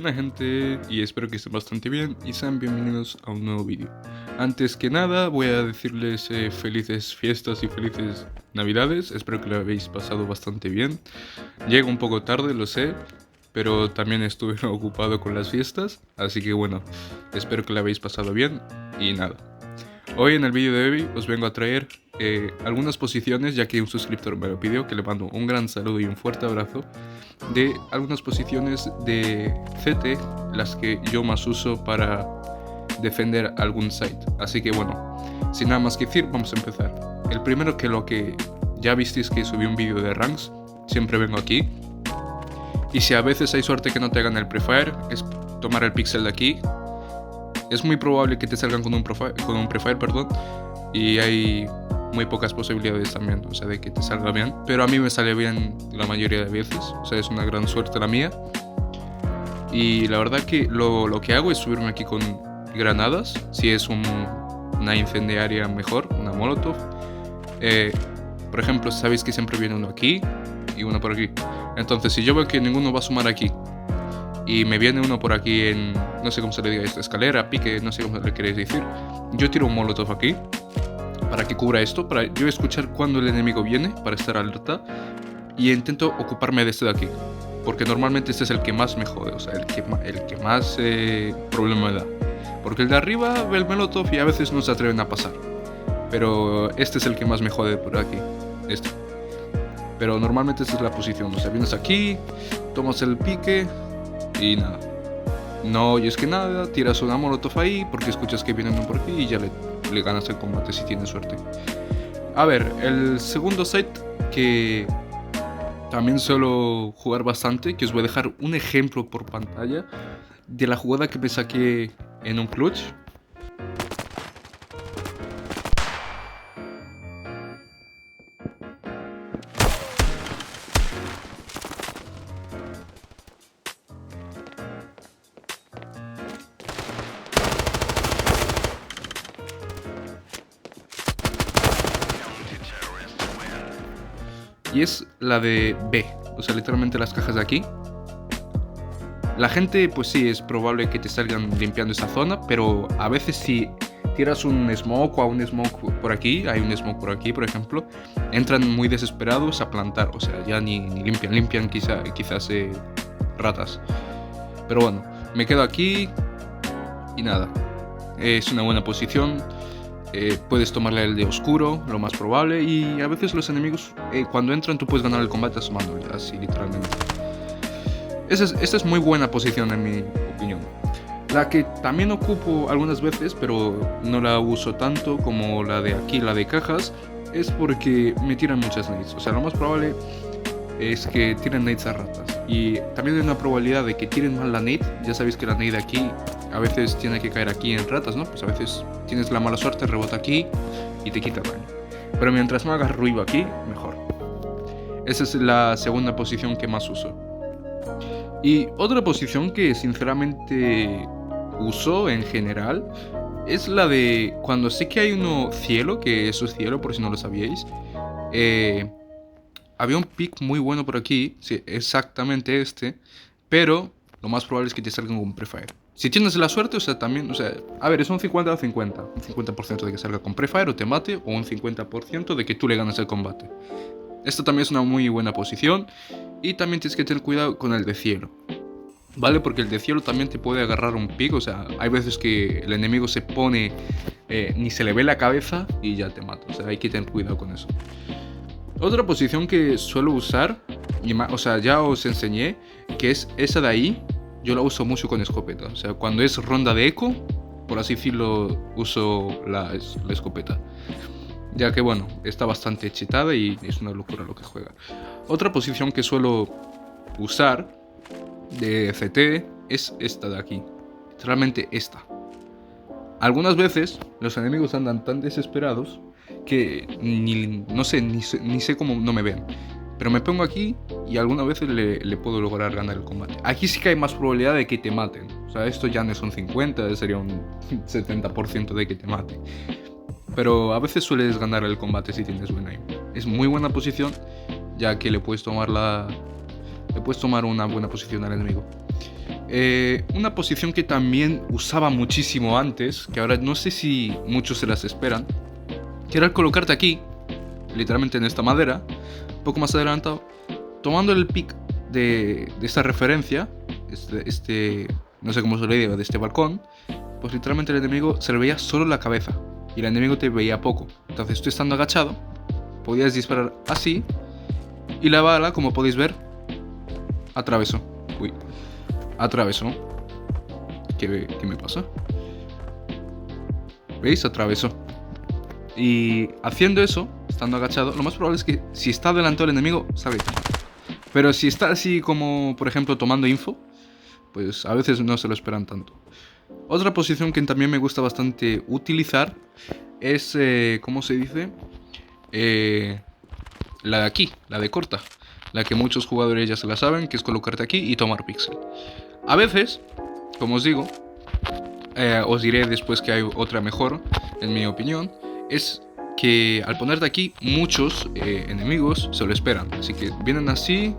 onda, gente, y espero que estén bastante bien y sean bienvenidos a un nuevo vídeo. Antes que nada voy a decirles felices fiestas y felices navidades. Espero que lo habéis pasado bastante bien. Llega un poco tarde, lo sé, pero también estuve ocupado con las fiestas, así que bueno, espero que lo habéis pasado bien y nada. Hoy en el vídeo de hoy os vengo a traer algunas posiciones, ya que un suscriptor me lo pidió, que le mando un gran saludo y un fuerte abrazo, de algunas posiciones de CT, las que yo más uso para defender algún site. Así que bueno, sin nada más que decir, vamos a empezar. El primero, que lo que ya visteis que subí un vídeo de ranks, siempre vengo aquí. Y si a veces hay suerte que no te hagan el prefire, es tomar el pixel de aquí. Es muy probable que te salgan con un prefire, perdón, y hay muy pocas posibilidades también, o sea, de que te salga bien. Pero a mí me sale bien la mayoría de veces, o sea, es una gran suerte la mía. Y la verdad que lo que hago es subirme aquí con granadas, si es una incendiaria mejor, una molotov. Por ejemplo, sabéis que siempre viene uno aquí y uno por aquí. Entonces, si yo veo que ninguno va a sumar aquí y me viene uno por aquí en, no sé cómo se le diga esto, escalera, pique, no sé cómo le queréis decir, yo tiro un molotov aquí para que cubra esto, para yo escuchar cuando el enemigo viene, para estar alerta, y intento ocuparme de este de aquí, porque normalmente este es el que más me jode, o sea, el que más problema me da, porque el de arriba ve el molotov y a veces no se atreven a pasar, pero este es el que más me jode por aquí, este. Pero normalmente esta es la posición, o sea, vienes aquí, tomas el pique y nada. No oyes que nada, tiras una molotov ahí porque escuchas que viene uno por aquí y ya le ganas el combate si tienes suerte. A ver, el segundo site que también suelo jugar bastante, que os voy a dejar un ejemplo por pantalla de la jugada que me saqué en un clutch. Y es la de B, o sea, literalmente las cajas de aquí. La gente, pues sí, es probable que te salgan limpiando esa zona, pero a veces si tiras un smoke o a un smoke por aquí, hay un smoke por aquí, por ejemplo, entran muy desesperados a plantar, o sea, ya ni limpian quizás ratas. Pero bueno, me quedo aquí y nada, es una buena posición. Puedes tomarle el de oscuro, lo más probable, y a veces los enemigos cuando entran tú puedes ganar el combate asomándole, así literalmente. Esta es muy buena posición en mi opinión. La que también ocupo algunas veces, pero no la uso tanto como la de aquí, la de cajas, es porque me tiran muchas nades. O sea, lo más probable es que tiren nades a ratas. Y también hay una probabilidad de que tiren mal la nade. Ya sabéis que la nade aquí a veces tiene que caer aquí en ratas, ¿no? Pues a veces tienes la mala suerte, rebota aquí y te quita daño. Pero mientras no hagas ruido aquí, mejor. Esa es la segunda posición que más uso. Y otra posición que sinceramente uso en general es la de cuando sé que hay uno cielo, que eso es cielo por si no lo sabíais. Había un pick muy bueno por aquí, sí, exactamente este, pero lo más probable es que te salga con prefire. Si tienes la suerte, o sea, también, o sea, a ver, es un 50-50, un 50% de que salga con prefire o te mate, o un 50% de que tú le ganes el combate. Esta también es una muy buena posición, y también tienes que tener cuidado con el de cielo, ¿vale? Porque el de cielo también te puede agarrar un pick, o sea, hay veces que el enemigo se pone, ni se le ve la cabeza y ya te mata, o sea, hay que tener cuidado con eso. Otra posición que suelo usar, o sea, ya os enseñé, que es esa de ahí. Yo la uso mucho con escopeta, o sea, cuando es ronda de eco, por así decirlo, uso la escopeta. Ya que bueno, está bastante cheatada y es una locura lo que juega. Otra posición que suelo usar de CT es esta de aquí, literalmente esta. Algunas veces los enemigos andan tan desesperados que ni sé cómo no me ven. Pero me pongo aquí y algunas veces le puedo lograr ganar el combate. Aquí sí que hay más probabilidad de que te maten. O sea, esto ya no es un 50, sería un 70% de que te mate. Pero a veces sueles ganar el combate si tienes buena aim. Es muy buena posición, ya que le puedes tomar una buena posición al enemigo. Una posición que también usaba muchísimo antes, que ahora no sé si muchos se las esperan, que era el colocarte aquí, literalmente en esta madera, un poco más adelantado, tomando el pick de esta referencia, no sé cómo se le diga, de este balcón, pues literalmente el enemigo se le veía solo la cabeza y el enemigo te veía poco. Entonces tú estando agachado, podías disparar así y la bala, como podéis ver, atravesó. Atravesó. ¿Qué me pasa? ¿Veis? Atravesó. Y haciendo eso, estando agachado, lo más probable es que si está adelantado el enemigo, sabe que mata. Pero si está así como, por ejemplo, tomando info, pues a veces no se lo esperan tanto. Otra posición que también me gusta bastante utilizar es, ¿cómo se dice? La de aquí, la de corta. La que muchos jugadores ya se la saben, que es colocarte aquí y tomar pixel. A veces, como os digo, os diré después que hay otra mejor, en mi opinión, es que al ponerte aquí, muchos enemigos se lo esperan. Así que vienen así,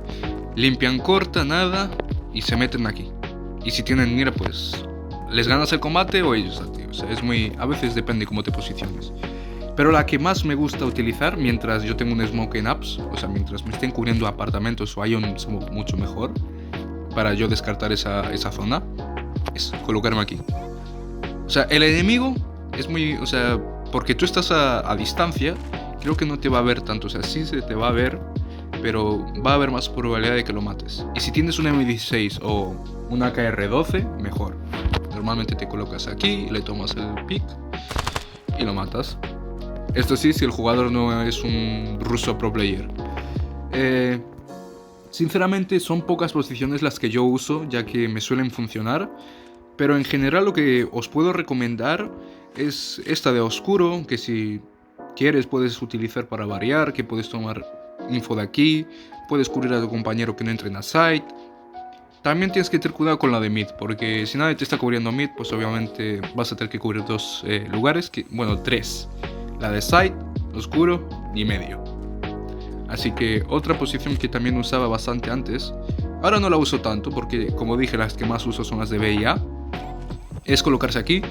limpian corta, nada, y se meten aquí. Y si tienen mira, pues les ganas el combate o ellos a ti. O sea, a veces depende cómo te posiciones. Pero la que más me gusta utilizar mientras yo tengo un smoke en apps, o sea, mientras me estén cubriendo apartamentos o hay un smoke mucho mejor, para yo descartar esa zona, es colocarme aquí. O sea, el enemigo es muy... O sea, porque tú estás a distancia, creo que no te va a ver tanto. O sea, sí se te va a ver, pero va a haber más probabilidad de que lo mates. Y si tienes un M16 o una KR-12, mejor. Normalmente te colocas aquí, le tomas el pick y lo matas. Esto sí, si el jugador no es un ruso pro player. Sinceramente son pocas posiciones las que yo uso, ya que me suelen funcionar. Pero en general lo que os puedo recomendar es esta de oscuro, que si quieres puedes utilizar para variar, que puedes tomar info de aquí, puedes cubrir a tu compañero que no entre en la site. También tienes que tener cuidado con la de mid, porque si nadie te está cubriendo mid, pues obviamente vas a tener que cubrir dos lugares, tres. La de side, oscuro y medio. Así que otra posición que también usaba bastante antes, ahora no la uso tanto porque como dije las que más uso son las de B y A, es colocarse aquí.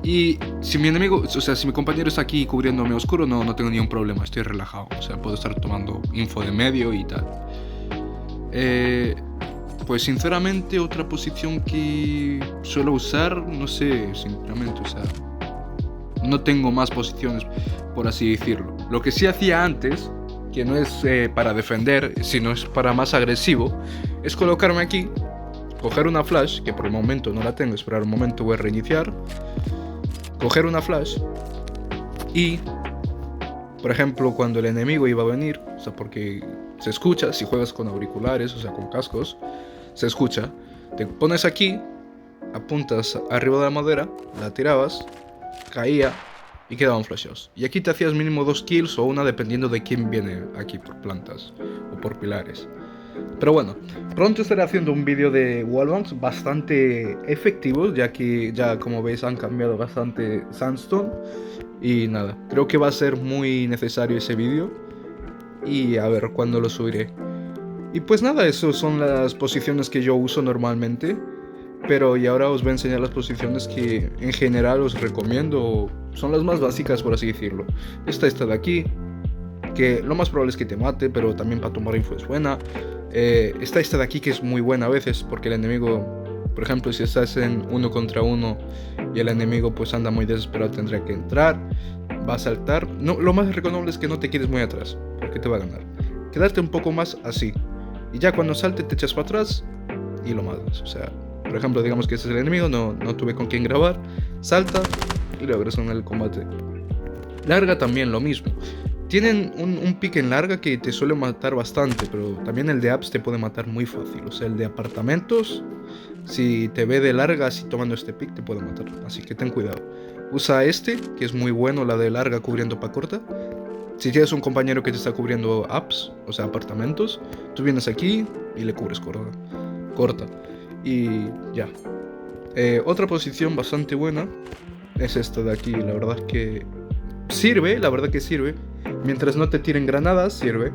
Y si mi enemigo, o sea, si mi compañero está aquí cubriéndome oscuro, no tengo ningún problema, estoy relajado. O sea, puedo estar tomando info de medio y tal. Pues sinceramente otra posición que suelo usar, no sé, sinceramente, o sea, no tengo más posiciones, por así decirlo. Lo que sí hacía antes, que no es para defender, sino es para más agresivo, es colocarme aquí, coger una flash, que por el momento no la tengo, esperar un momento, voy a reiniciar, coger una flash y, por ejemplo, cuando el enemigo iba a venir, o sea, porque se escucha, si juegas con auriculares, o sea, con cascos, se escucha, te pones aquí, apuntas arriba de la madera, la tirabas, caía y quedaban flasheados. Y aquí te hacías mínimo 2 kills o una dependiendo de quién viene aquí por plantas o por pilares. Pero bueno, pronto estaré haciendo un vídeo de wallbangs bastante efectivos, ya que ya como veis han cambiado bastante Sandstone. Y nada, creo que va a ser muy necesario ese vídeo. Y a ver cuándo lo subiré. Y pues nada, esas son las posiciones que yo uso normalmente. Pero y ahora os voy a enseñar las posiciones que en general os recomiendo. Son las más básicas, por así decirlo. Esta de aquí, que lo más probable es que te mate, pero también para tomar info es buena. Esta de aquí, que es muy buena a veces, porque el enemigo, por ejemplo, si estás en 1 contra 1 y el enemigo pues anda muy desesperado, tendrá que entrar, va a saltar. No, lo más recomendable es que no te quedes muy atrás, porque te va a ganar. Quedarte un poco más así. Y ya cuando salte te echas para atrás y lo matas. O sea, por ejemplo, digamos que este es el enemigo, no tuve con quién grabar, salta y logras ganar el combate. Larga también lo mismo. Tienen un pick en larga que te suele matar bastante, pero también el de apps te puede matar muy fácil. O sea, el de apartamentos, si te ve de larga así tomando este pick, te puede matar. Así que ten cuidado. Usa este, que es muy bueno, la de larga cubriendo para corta. Si tienes un compañero que te está cubriendo apps, o sea, apartamentos, tú vienes aquí y le cubres corta. Y ya. Otra posición bastante buena es esta de aquí. La verdad que sirve. Mientras no te tiren granadas, sirve.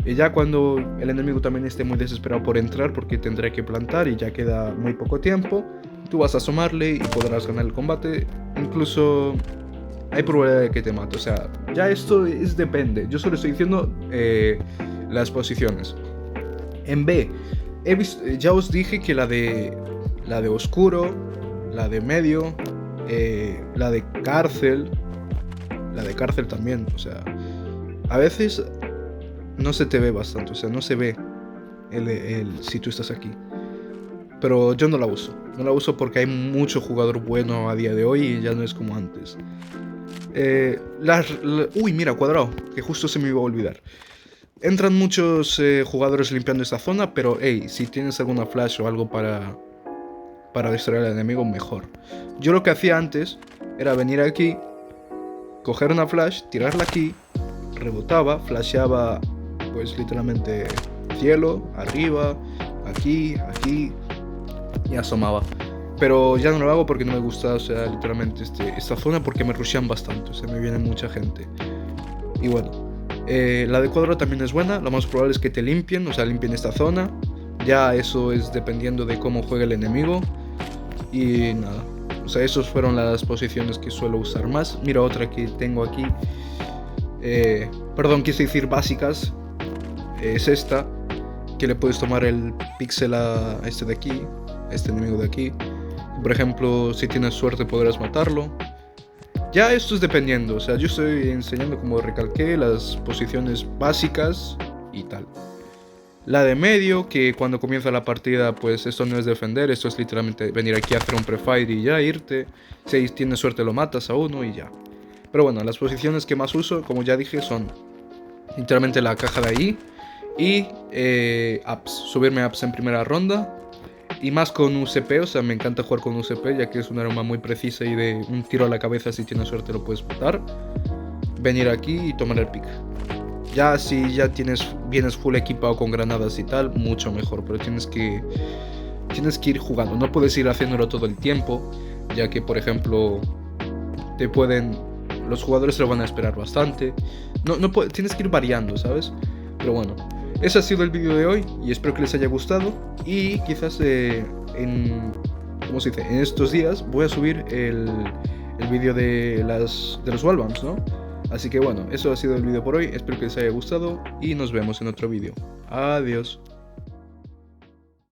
Y ya cuando el enemigo también esté muy desesperado por entrar, porque tendrá que plantar y ya queda muy poco tiempo, tú vas a asomarle y podrás ganar el combate. Incluso hay probabilidad de que te mate. O sea, ya esto depende. Yo solo estoy diciendo las posiciones. En B, ya os dije que la de oscuro, la de medio, la de cárcel también, o sea, a veces no se te ve bastante, o sea, no se ve si tú estás aquí. Pero yo no la uso porque hay mucho jugador bueno a día de hoy y ya no es como antes. Uy, mira, cuadrado, que justo se me iba a olvidar. Entran muchos jugadores limpiando esta zona, pero hey, si tienes alguna flash o algo para distraer al enemigo, mejor. Yo lo que hacía antes era venir aquí, coger una flash, tirarla aquí, rebotaba, flasheaba pues literalmente cielo, arriba, aquí y asomaba. Pero ya no lo hago porque no me gusta, o sea, literalmente esta zona porque me rushean bastante, o sea, me viene mucha gente. Y bueno, la de cuadro también es buena, lo más probable es que te limpien, o sea, limpien esta zona. Ya eso es dependiendo de cómo juegue el enemigo. Y nada, o sea, esas fueron las posiciones que suelo usar más. Mira otra que tengo aquí. Perdón, quise decir básicas. Es esta, que le puedes tomar el píxel a este de aquí, a este enemigo de aquí. Por ejemplo, si tienes suerte podrás matarlo. Ya esto es dependiendo, o sea, yo estoy enseñando, como recalqué, las posiciones básicas y tal. La de medio, que cuando comienza la partida, pues esto no es defender, esto es literalmente venir aquí a hacer un prefire y ya irte. Si tienes suerte lo matas a uno y ya. Pero bueno, las posiciones que más uso, como ya dije, son literalmente la caja de ahí y apps, subirme apps en primera ronda. Y más con UCP, o sea, me encanta jugar con UCP, ya que es un arma muy precisa y de un tiro a la cabeza, si tienes suerte lo puedes matar. Venir aquí y tomar el pick. Ya si ya vienes full equipado con granadas y tal, mucho mejor, pero tienes que ir jugando, no puedes ir haciéndolo todo el tiempo, ya que por ejemplo los jugadores se lo van a esperar bastante. Tienes que ir variando, ¿sabes? Pero bueno, ese ha sido el vídeo de hoy y espero que les haya gustado. Y quizás en estos días voy a subir el vídeo de los wallbangs, ¿no? Así que bueno, eso ha sido el vídeo por hoy, espero que les haya gustado y nos vemos en otro vídeo. Adiós.